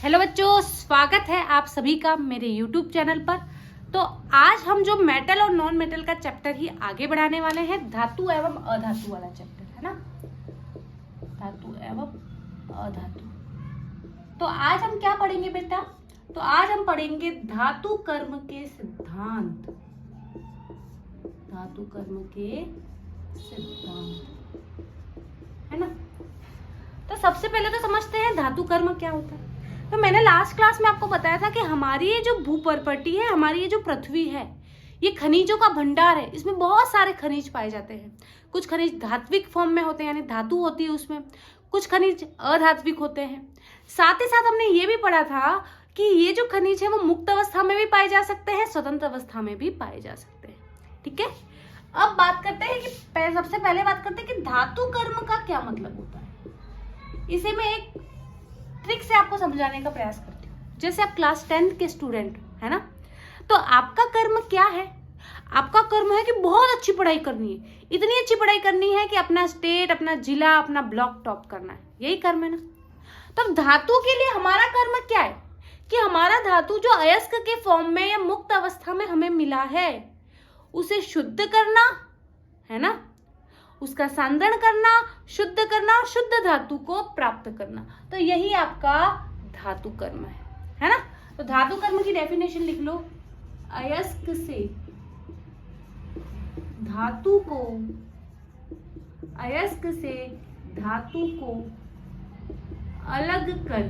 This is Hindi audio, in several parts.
हेलो बच्चों, स्वागत है आप सभी का मेरे YouTube चैनल पर। तो आज हम जो मेटल और नॉन मेटल का चैप्टर ही आगे बढ़ाने वाले हैं, धातु एवं अधातु वाला चैप्टर है ना, धातु एवं अधातु। तो आज हम क्या पढ़ेंगे बेटा? तो आज हम पढ़ेंगे धातु कर्म के सिद्धांत, धातु कर्म के सिद्धांत है ना। तो सबसे पहले तो समझते हैं धातु कर्म क्या होता है। तो मैंने लास्ट क्लास में आपको बताया था कि हमारी ये जो भू प्रॉपर्टी है, हमारी ये जो पृथ्वी है, ये खनिजों का भंडार है। इसमें बहुत सारे खनिज पाए जाते हैं। कुछ खनिज धात्विक फॉर्म में होते हैं, यानी धातु होती है उसमें, कुछ खनिज अधात्विक होते हैं। साथ ही साथ हमने ये भी पढ़ा था कि ये जो खनिज है वो मुक्त अवस्था में भी पाए जा सकते हैं, स्वतंत्र अवस्था में भी पाए जा सकते हैं। ठीक है, अब बात करते हैं कि सबसे पहले बात करते हैं कि धातु कर्म का क्या मतलब होता है। इसे मैं एक ट्रिक से आपको समझाने का प्रयास करती हूँ। जैसे आप क्लास 10 के स्टूडेंट है ना, तो आपका कर्म क्या है? आपका कर्म है कि बहुत अच्छी पढ़ाई करनी है, इतनी अच्छी पढ़ाई करनी है कि अपना स्टेट, अपना जिला, अपना ब्लॉक टॉप करना है। यही कर्म है ना। तो धातु के लिए हमारा कर्म क्या है कि हमारा धातु जो अयस्क के फॉर्म में या मुक्त अवस्था में हमें मिला है, उसे शुद्ध करना है ना, उसका सांद्रण करना, शुद्ध करना और शुद्ध धातु को प्राप्त करना। तो यही आपका धातु कर्म है ना। तो धातु कर्म की डेफिनेशन लिख लो। अयस्क से धातु को, अयस्क से धातु को अलग कर,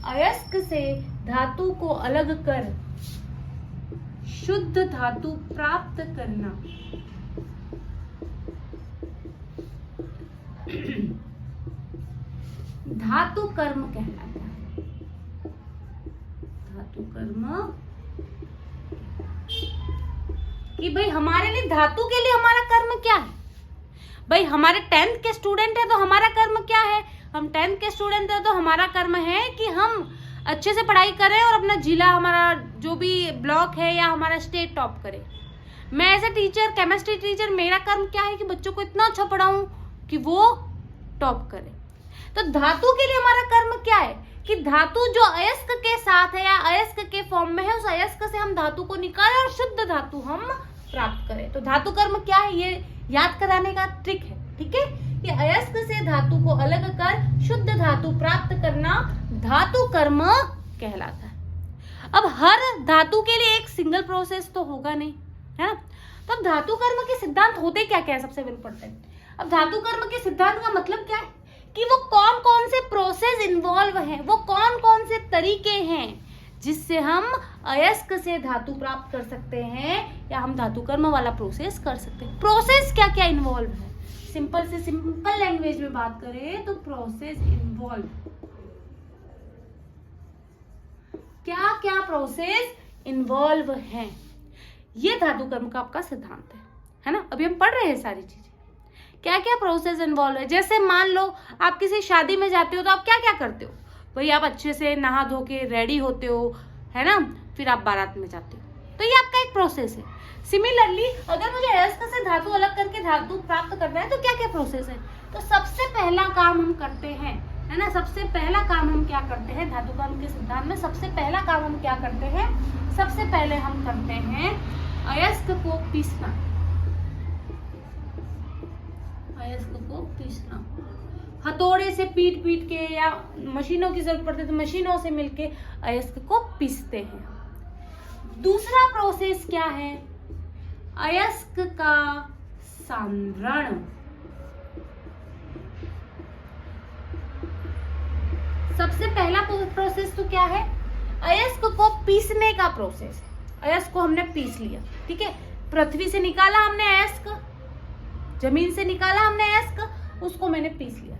अयस्क से धातु को अलग कर शुद्ध धातु प्राप्त करना। धातु कर्म कहलाता है। धातु कर्म कि भाई हमारे लिए, धातु के लिए हमारा कर्म क्या है? भाई हमारे 10th के स्टूडेंट है तो हमारा कर्म क्या है? हम 10th के स्टूडेंट है तो हमारा कर्म है कि हम अच्छे से पढ़ाई करें और अपना जिला, हमारा जो भी ब्लॉक है या हमारा स्टेट टॉप करें। मैं as a teacher, chemistry teacher, मेरा कर्म क्या है कि बच्चों को इतना अच्छा पढ़ाऊं कि वो टॉप करे। तो धातु के लिए हमारा कर्म क्या है कि धातु जो अयस्क के साथ है या अयस्क के फॉर्म में है, उस अयस्क से हम धातु को निकालें और शुद्ध धातु हम प्राप्त करें। तो धातु कर्म क्या है, ये याद कराने का ट्रिक है। ठीक है, कि अयस्क से धातु को अलग कर शुद्ध धातु प्राप्त करना धातु कर्म कहलाता है। अब हर धातु के लिए एक सिंगल प्रोसेस तो होगा नहीं, है ना। तो अब धातु कर्म के सिद्धांत होते क्या क्या है, सबसे पहले पढ़ते हैं। अब धातु कर्म के सिद्धांत का मतलब क्या है कि वो कौन कौन से प्रोसेस इन्वॉल्व हैं, वो कौन कौन से तरीके हैं जिससे हम अयस्क से धातु प्राप्त कर सकते हैं या हम धातु कर्म वाला प्रोसेस कर सकते हैं। प्रोसेस क्या क्या इन्वॉल्व है, सिंपल से सिंपल लैंग्वेज में बात करें तो प्रोसेस इन्वॉल्व, क्या क्या प्रोसेस इन्वॉल्व हैं, ये धातु कर्म का आपका सिद्धांत है ना। अभी हम पढ़ रहे हैं सारी चीजें, क्या क्या प्रोसेस इन्वॉल्व है। जैसे मान लो आप किसी शादी में जाते हो तो आप क्या क्या करते हो? भाई आप अच्छे से नहा धो के रेडी होते हो, है ना, फिर आप बारात में जाते हो, तो ये आपका एक प्रोसेस है। सिमिलरली अगर मुझे अयस्क से धातु अलग करके धातु प्राप्त करना है तो क्या क्या प्रोसेस है? तो सबसे पहला काम हम करते हैं, है ना, सबसे पहला काम हम क्या करते हैं धातु कर्म के सिद्धांत में? सबसे पहला काम हम क्या करते हैं? सबसे पहले हम करते हैं अयस्क को पीसना, अयस्क को पीसना। हथौड़े से पीट पीट के, या मशीनों की जरूरत पड़ती है तो मशीनों से मिलके अयस्क को पीसते हैं। दूसरा प्रोसेस क्या है? अयस्क का सांद्रण। सबसे पहला प्रोसेस तो क्या है? अयस्क को पीसने का प्रोसेस है। अयस्क को हमने पीस लिया, ठीक है, पृथ्वी से निकाला हमने अयस्क, जमीन से निकाला हमने अयस्क, उसको मैंने पीस लिया।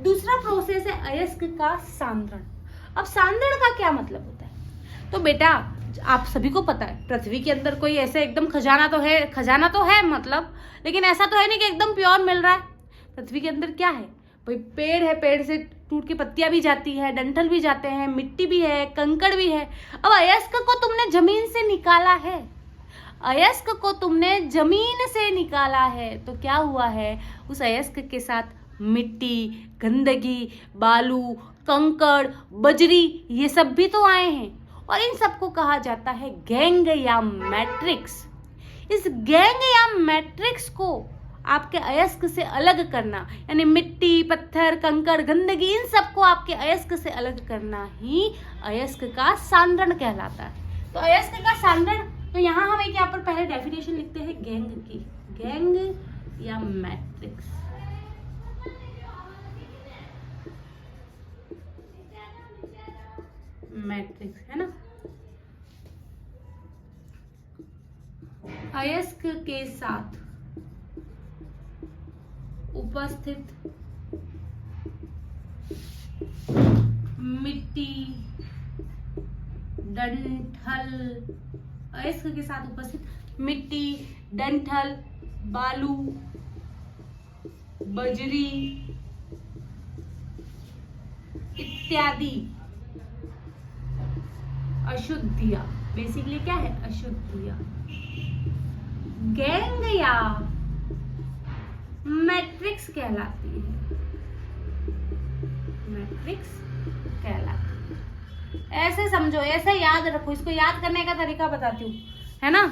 दूसरा प्रोसेस है अयस्क का सांद्रण। अब सांद्रण का क्या मतलब होता है? तो बेटा आप सभी को पता है पृथ्वी के अंदर कोई ऐसे एकदम खजाना तो है मतलब, लेकिन ऐसा तो है नहीं कि एकदम प्योर मिल रहा है। पृथ्वी के अंदर क्या है भाई? पेड़ है, पेड़ से टूट के पत्तियां भी जाती है, डंठल भी जाते हैं, मिट्टी भी है, कंकड़ भी है। अब अयस्क को तुमने जमीन से निकाला है, अयस्क को तुमने जमीन से निकाला है, तो क्या हुआ है? उस अयस्क के साथ मिट्टी, गंदगी, बालू, कंकड़, बजरी, ये सब भी तो आए हैं और इन सबको कहा जाता है गैंग या मैट्रिक्स। इस गैंग या मैट्रिक्स को आपके अयस्क से अलग करना, यानी मिट्टी, पत्थर, कंकड़, गंदगी, इन सबको आपके अयस्क से अलग करना ही अयस्क का सांद्रण कहलाता है। तो अयस्क का सांद्रण, तो यहाँ हम एक यहाँ पर पहले डेफिनेशन लिखते हैं गैंग की, गैंग या मैट्रिक्स। मैट्रिक्स है ना, अयस्क के साथ उपस्थित मिट्टी, डंठल, अयस्क के साथ उपस्थित मिट्टी, डंठल, बालू, बजरी इत्यादि अशुद्धियां, बेसिकली क्या है, अशुद्धियां, गैंग या मैट्रिक्स कहलाती है, मैट्रिक्स कहलाती है। ऐसे समझो, ऐसे याद रखो, इसको याद करने का तरीका बताती हूँ, है ना।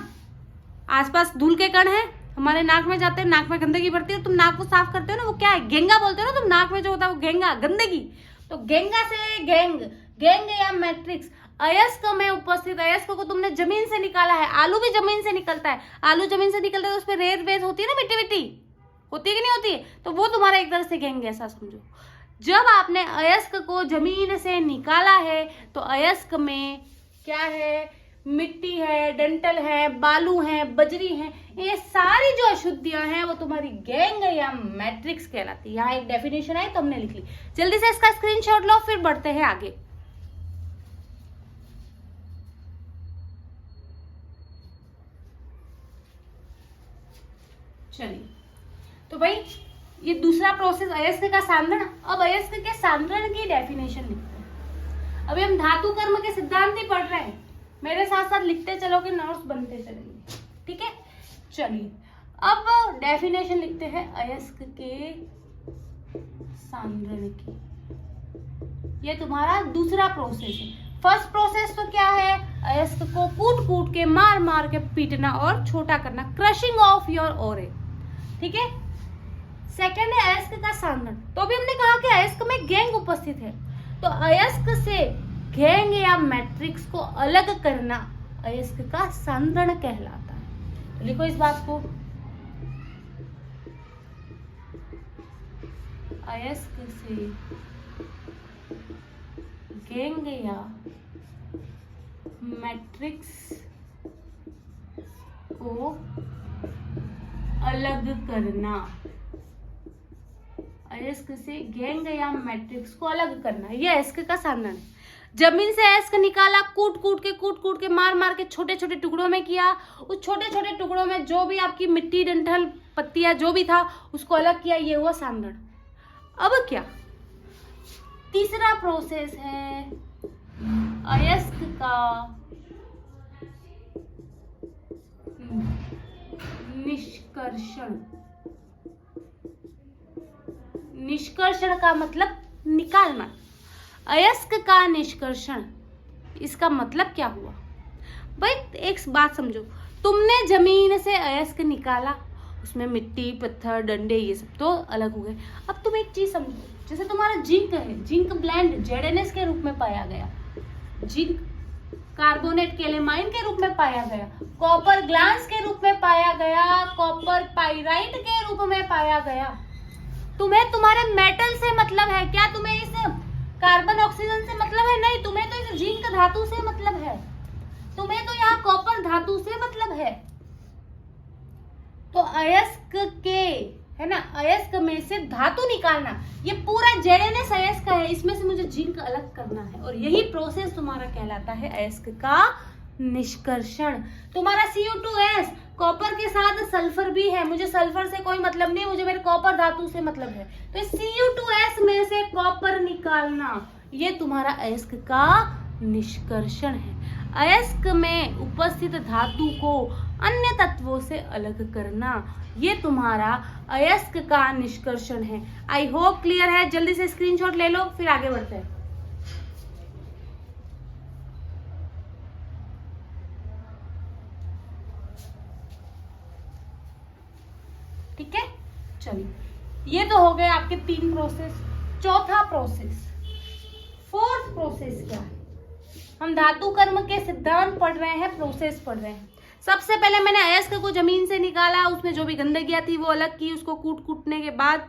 आसपास धूल के कण है, हमारे नाक में जाते हैं, नाक में गंदगी भरती है, तुम नाक को साफ करते हो ना, वो क्या है, गेंगा बोलते हो ना तुम, नाक में जो होता है वो गेंगा, गंदगी। तो गेंगा से गैंग, गैंग या मैट्रिक्स, अयस्क में उपस्थित, अयस्क को तुमने जमीन से निकाला है, आलू भी जमीन से निकलता है, आलू जमीन से निकलता है तो उस पर रेत वेत होती है ना, मिट्टी मिट्टी होती है कि नहीं होती है, तो वो तुम्हारा एक तरह से गैंग, ऐसा समझो। जब आपने अयस्क को जमीन से निकाला है तो अयस्क में क्या है, मिट्टी है, डंठल है, बालू है, बजरी है, ये सारी जो अशुद्धियां हैं वो तुम्हारी गैंग या मैट्रिक्स कहलाती है। यहाँ एक डेफिनेशन है तो हमने लिख ली, जल्दी से इसका स्क्रीनशॉट लो, फिर बढ़ते हैं आगे। चलिए, तो भाई ये दूसरा प्रोसेस अयस्क का सांद्रण। अब अयस्क के सांद्रण की डेफिनेशन लिखते हैं। अभी हम धातु कर्म के सिद्धांत ही पढ़ रहे हैं, मेरे साथ साथ लिखते चलोगे, नोट्स बनते चलेंगे, ठीक है। चलिए अब डेफिनेशन लिखते हैं अयस्क के सांद्रण की। ये तुम्हारा दूसरा प्रोसेस है। फर्स्ट प्रोसेस तो क्या है, अयस्क को कूट कूट के, मार मार के पीटना और छोटा करना, क्रशिंग ऑफ योर ओरे, ठीक है। सेकेंड है अयस्क का सांद्रण। तो अभी हमने कहा कि अयस्क में गैंग उपस्थित है, तो अयस्क से गैंग या मैट्रिक्स को अलग करना अयस्क का सांद्रण कहलाता है। तो लिखो इस बात को, अयस्क से गैंग या मैट्रिक्स को अलग करना, अयस्क से गैंग या मैट्रिक्स को अलग करना, ये अयस्क का सांद्रण है। जमीन से अयस्क निकाला, कूट कूट के, मार मार के छोटे छोटे टुकड़ों में किया, उस छोटे छोटे टुकड़ों में जो भी आपकी मिट्टी, डंठल, पत्तियां जो भी था उसको अलग किया, ये हुआ सांद्रण। अब क्या, तीसरा प्रोसेस है अयस्क का निष्कर्षण। निष्कर्षण का मतलब निकालना, अयस्क का निष्कर्षण, इसका मतलब क्या हुआ भाई, एक बात समझो, तुमने जमीन से अयस्क निकाला, उसमें मिट्टी, पत्थर, डंडे, ये सब तो अलग हो गए। अब तुम एक चीज समझो, जैसे तुम्हारा जिंक है, जिंक ब्लेंड ZnS के रूप में पाया गया, जिंक कार्बोनेट केलेमाइन के रूप में पाया गया, कॉपर ग्लास के रूप में पाया गया, कॉपर पाइराइट के रूप में पाया गया। तुम्हें तुम्हारे मेटल से मतलब है क्या, तुम्हें इस कार्बन ऑक्सीजन से मतलब है, नहीं, तुम्हें तो इस जिंक धातु से मतलब है, तुम्हें तो यहाँ कॉपर धातु से मतलब है। तो अयस्क के, है ना, अयस्क में से धातु निकालना, ये पूरा ZnS अयस्क है, इसमें से मुझे जिंक अलग करना है, और यही प्रोसेस तुम्हारा कहलाता है अयस्क का निष्कर्षण। तुम्हारा Cu2S, कॉपर के साथ सल्फर भी है, मुझे सल्फर से कोई मतलब नहीं, मुझे मेरे कॉपर धातु से मतलब है, तो Cu2S में से कॉपर निकालना, ये तुम्हारा अयस्क का निष्कर्षण है। अयस्क में उपस्थित धातु को अन्य तत्वों से अलग करना, ये तुम्हारा अयस्क का निष्कर्षण है। आई होप क्लियर है। जल्दी से स्क्रीनशॉट ले लो, फिर आगे बढ़ते हैं। ठीक है, चलिए ये तो हो गए आपके 3 प्रोसेस। चौथा प्रोसेस, फोर्थ प्रोसेस क्या है? हम धातु कर्म के सिद्धांत पढ़ रहे हैं, प्रोसेस पढ़ रहे हैं। सबसे पहले मैंने अयस्क को जमीन से निकाला, उसमें जो भी गंदगियां थी वो अलग की, उसको कूटने के बाद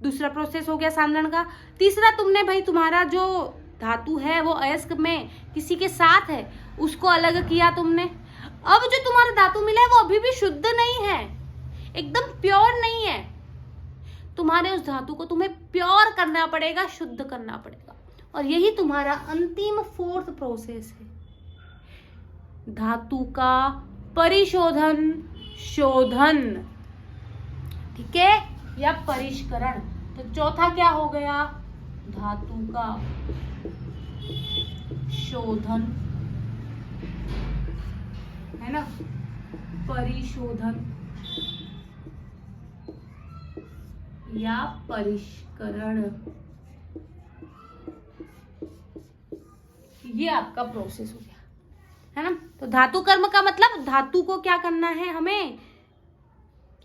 दूसरा प्रोसेस हो गया सांद्रण का। तीसरा तुमने भाई तुम्हारा जो धातु है वो अयस्क में किसी के साथ है, उसको अलग किया तुमने। अब जो तुम्हारा धातु मिला है वो अभी भी शुद्ध नहीं है, एकदम प्योर नहीं है। तुम्हारे उस धातु को तुम्हें प्योर करना पड़ेगा, शुद्ध करना पड़ेगा, और यही तुम्हारा अंतिम फोर्थ प्रोसेस है, धातु का परिशोधन, शोधन, ठीक है, या परिष्करण। तो चौथा क्या हो गया? धातु का शोधन, है ना, परिशोधन या परिष्करण, ये आपका प्रोसेस हो गया, है ना। तो धातु कर्म का मतलब धातु को क्या करना है, हमें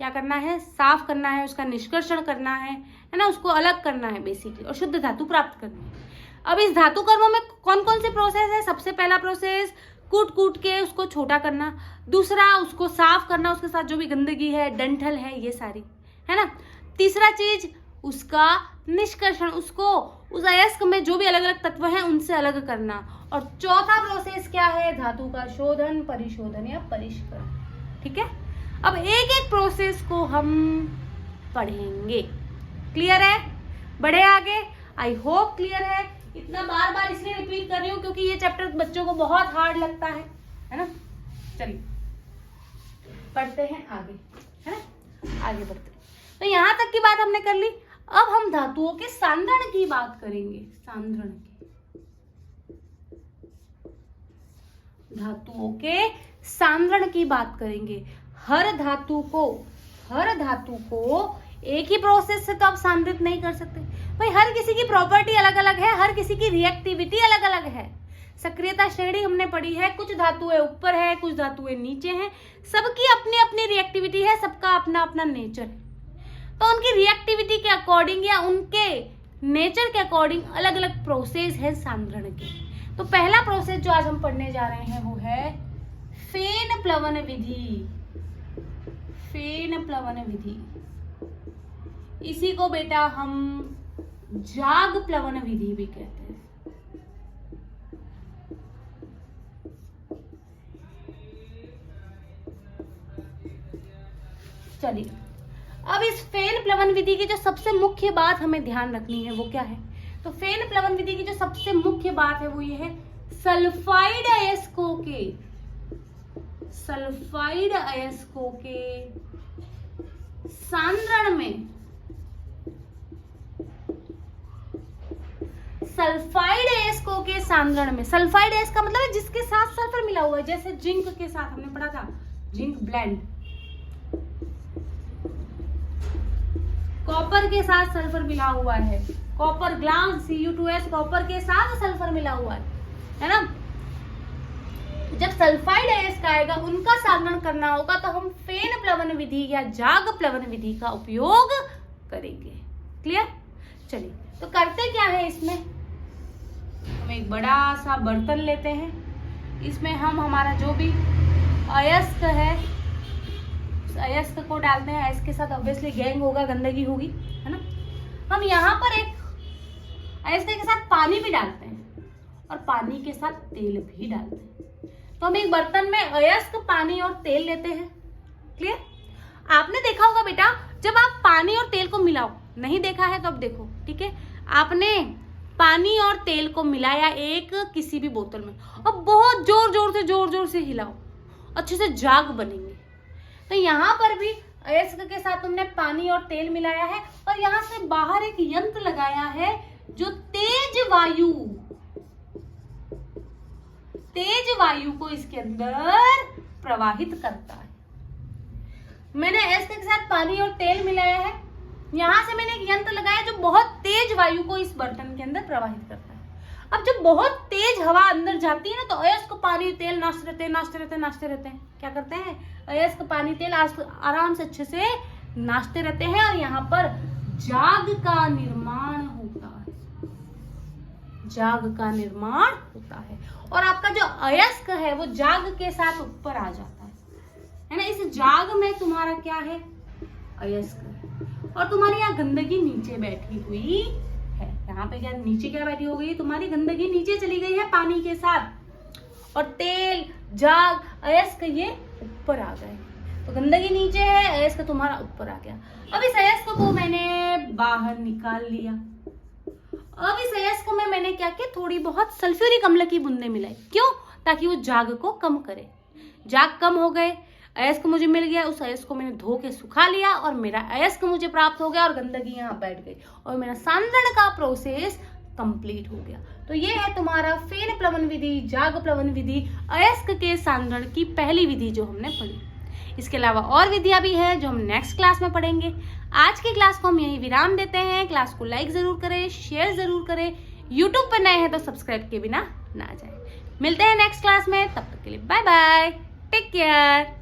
क्या करना है, साफ करना है, उसका निष्कर्षण करना है ना, उसको अलग करना है बेसिकली, और शुद्ध धातु प्राप्त करनी है। अब इस धातु कर्म में कौन कौन से प्रोसेस है? सबसे पहला प्रोसेस कूट के उसको छोटा करना, दूसरा उसको साफ करना, उसके साथ जो भी गंदगी है, डंठल है, ये सारी, है ना। तीसरा चीज उसका निष्कर्षण, उसको उस अयस्क में जो भी अलग अलग तत्व हैं उनसे अलग करना। और चौथा प्रोसेस क्या है? धातु का शोधन, परिशोधन या परिष्करण। ठीक है, अब एक एक प्रोसेस को हम पढ़ेंगे। क्लियर है? बढ़े आगे। आई होप क्लियर है। इतना बार बार इसलिए रिपीट कर रही हूँ क्योंकि ये चैप्टर बच्चों को बहुत हार्ड लगता है ना। चलिए पढ़ते हैं आगे, है ना, आगे बढ़ते हैं। तो यहां तक की बात हमने कर ली। अब हम धातुओं के सांद्रण की बात करेंगे। सांद्रण की, धातुओं के सांद्रण की बात करेंगे। हर धातु को एक ही प्रोसेस से तो आप सांद्रित नहीं कर सकते भाई। हर किसी की प्रॉपर्टी अलग अलग है, हर किसी की रिएक्टिविटी अलग अलग है। सक्रियता श्रेणी हमने पढ़ी है, कुछ धातुएं ऊपर है, कुछ धातुएं नीचे हैं, सबकी अपनी अपनी रिएक्टिविटी है, सबका अपना अपना नेचर है। तो उनकी रिएक्टिविटी के अकॉर्डिंग या उनके नेचर के अकॉर्डिंग अलग अलग प्रोसेस है सांद्रण के। तो पहला प्रोसेस जो आज हम पढ़ने जा रहे हैं वो है फेन प्लवन विधि। फेन प्लवन विधि, इसी को बेटा हम जाग प्लवन विधि भी कहते हैं। चलिए, अब इस फेन प्लवन विधि की जो सबसे मुख्य बात हमें ध्यान रखनी है वो क्या है? तो फेन प्लवन विधि की जो सबसे मुख्य बात है वो ये है, सल्फाइड अयस्कों के सांद्रण में, सल्फाइड अयस्कों के सांद्रण में, सल्फाइड अयस्क का मतलब है जिसके साथ सल्फर मिला हुआ है। जैसे जिंक के साथ हमने पढ़ा था जिंक ब्लेंड, कॉपर के साथ सल्फर मिला हुआ है, कॉपर ग्लास Cu2S, कॉपर के साथ सल्फर मिला हुआ है ना। जब सल्फाइड अयस्क आएगा उनका सांद्रण करना होगा तो हम फेन प्लवन विधि या जाग प्लवन विधि का उपयोग करेंगे। क्लियर? चलिए, तो करते क्या है इसमें, हम एक बड़ा सा बर्तन लेते हैं, इसमें हम हमारा जो भी अयस्क है उस अयस्क को डालते हैं। अयस्क के साथ ऑब्वियसली गैंग होगा, गंदगी होगी, है ना। हम यहाँ पर एक अयस्क के साथ पानी भी डालते हैं और पानी के साथ तेल भी डालते हैं। तो हम एक बर्तन में अयस्क, पानी और तेल लेते हैं। क्लियर? आपने देखा होगा बेटा, जब आप पानी और तेल को मिलाओ, नहीं देखा है तो अब देखो, ठीक है। आपने पानी और तेल को मिलाया एक किसी भी बोतल में और बहुत जोर जोर से हिलाओ, अच्छे से जाग बनेंगे। तो यहाँ पर भी अयस्क के साथ तुमने पानी और तेल मिलाया है और यहाँ से बाहर एक यंत्र लगाया है जो तेज वायु को इसके अंदर प्रवाहित करता है। मैंने अयस्क के साथ पानी और तेल मिलाया है। यहाँ से मैंने एक यंत्र लगाया जो बहुत तेज वायु को इस बर्तन के अंदर प्रवाहित करता है। अब जब बहुत तेज हवा अंदर जाती है ना, तो अयस्क पानी तेल नाचते रहते हैं। क्या करते हैं? अयस्क पानी तेल आराम से अच्छे से नाचते रहते हैं और यहाँ पर जाग का निर्माण होता है। जाग का निर्माण होता है और आपका जो अयस्क है वो जाग के साथ ऊपर आ जाता है ना। इस जाग में तुम्हारा क्या है? अयस्क। और तुम्हारी यहाँ गंदगी नीचे बैठी हुई है। यहाँ पे क्या नीचे क्या बैठी हो गई? तुम्हारी गंदगी नीचे चली गई है पानी के साथ, और तेल, जाग, अयस्क ये ऊपर आ गए। तो गंदगी नीचे है, अयस्क तुम्हारा ऊपर आ गया। अब इस अयस्क को मैंने बाहर निकाल लिया। अब इस अयस्क में मैंने क्या किया? थोड़ी बहुत सल्फ्यूरिक अम्ल की बूंदें मिलाई। क्यों? ताकि वो जाग को कम करे। जाग कम हो गए, अयस्क मुझे मिल गया। उस अयस्क को मैंने धो के सुखा लिया और मेरा अयस्क मुझे प्राप्त हो गया और गंदगी यहाँ बैठ गई और मेरा सांद्रण का प्रोसेस कंप्लीट हो गया। तो ये है तुम्हारा फेन प्लवन विधि, जाग प्लवन विधि, अयस्क के सांद्रण की पहली विधि जो हमने पढ़ी। इसके अलावा और विधियां भी है जो हम नेक्स्ट क्लास में पढ़ेंगे। आज की क्लास को हम यही विराम देते हैं। क्लास को लाइक जरूर करें, शेयर जरूर करें। यूट्यूब पर नए हैं तो सब्सक्राइब के बिना ना जाए। मिलते हैं नेक्स्ट क्लास में, तब तक के लिए बाय बाय, टेक केयर।